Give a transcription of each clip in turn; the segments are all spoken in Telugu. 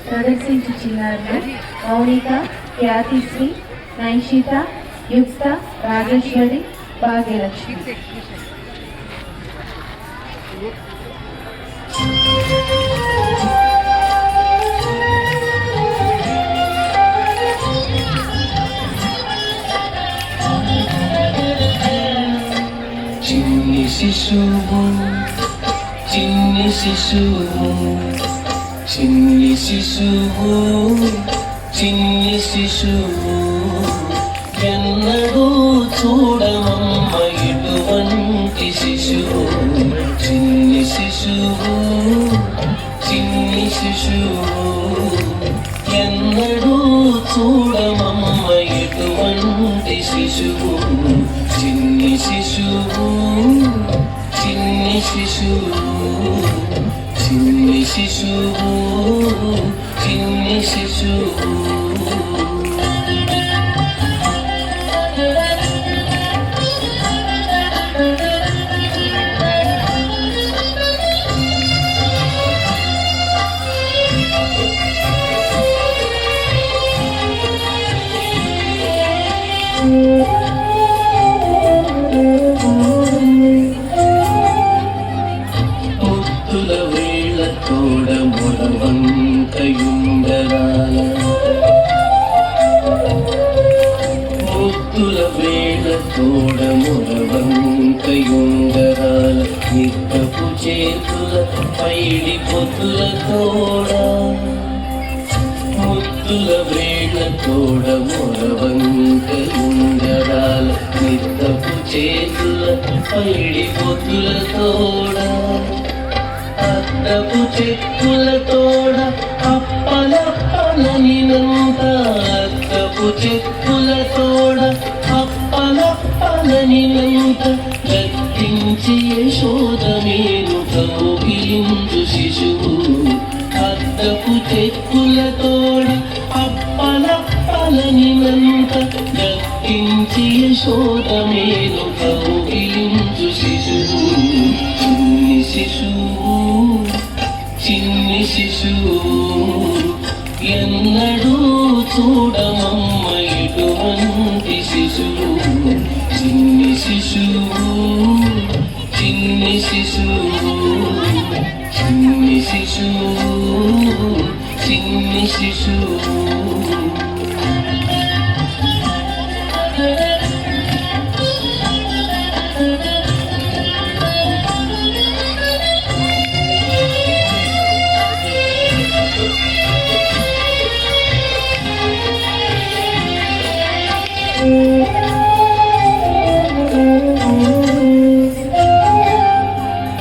ప్రదర్శించి చిన్నారులు మౌనిక, ఖ్యాతిశ్రీ, నైషిత, యుక్త, రాజేశ్వరి, భాగ్యలక్ష్మి. చిన్ని శిశువు, చిన్ని శిశువు, చిన్ని శిశువు, చిన్ని శిశువు, ఎన్నడూ చూడమమ్మ ఇటువంటి శిశువు. చిన్ని శిశువు, చిన్ని శిశువు, ఎన్నడూ చూడమమ్మ ఇటువంటి శిశువు. చిన్ని శిశువు, చిన్ని శిశువు, చిన్ని శిశువు, చిన్ని శిశువు. ముద్దుల వేళ తోడ మొడవంకయుండరాల, ముద్దుల వేళ తోడ మొడవంకయుండరాల, నిక్కపు చేతుల పైడి పొద్దుల తోడ, ముద్దుల వేళ తోడ మొడవంకయుండరాల, నిక్కపు చేతుల పైడి పొద్దుల తోడ, అద్దపు చెక్కుల తోడ అప్పలప్పలనినంత, అద్దపు చెక్కుల తోడ అప్పలప్పలనినంత, గద్దించి యశోదమేను కౌగిలించు శిశువు. అద్దపు చెక్కుల తోడ అప్పలప్పలనినంత, గద్దించి యశోదమేను కౌగిలించు శిశువు. చిన్ని శిశువు, చిన్ని శిశువు, ఎన్నడూ చూడమమ్మ ఇటువంటి శిశువు. చిన్ని శిశువు, చిన్ని శిశువు, చిన్ని శిశువు, చిన్ని శిశువు.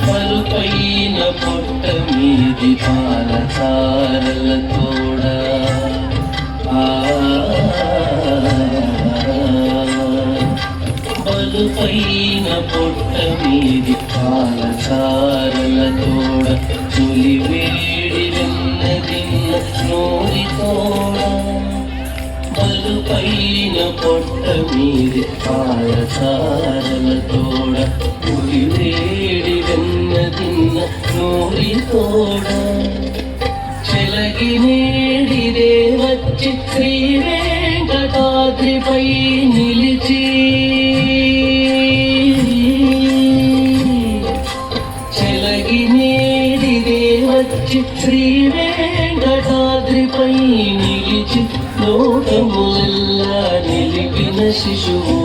పరుపైన పొట్ట మీది పాలచారల తోడ, పరుపైన పొట్ట మీది పాలచారల తోడ, తొలి వేడి వెన్నదిన్న నోరి తోడ, పరుపైన పొట్ట మీది పాలచారల తోడ, తొలి వేడి వెన్నదిన్న నోరి తోడ, చెలగి నేడిదే వచ్చి శ్రీ వెంకటాద్రిపై నిలిచి, చెలగి నేడిదే వచ్చి శ్రీ వెంకటాద్రిపై నిలిచి, లోకములెల్లా నిలిపిన శిశువు.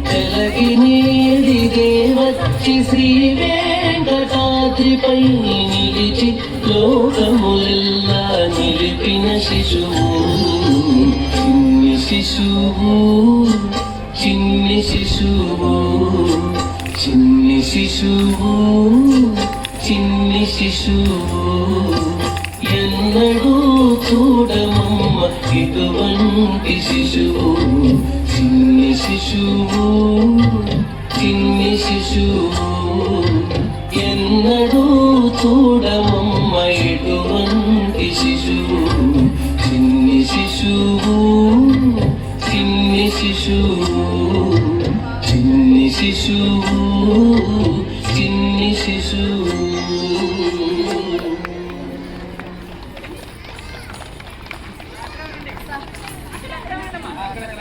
చెలగి నేడిదే వచ్చి శ్రీ వెంకటాద్రిపై నిలిచి, లోకములెల్లా నిలిపిన శిశువు. చిన్ని శిశువు, చిన్ని శిశువు, చిన్ని శిశువు, చిన్ని శిశువు, ఎన్నడూ చూడమమ్మ ఇటువంటి శిశువు. చిన్ని శిశువు,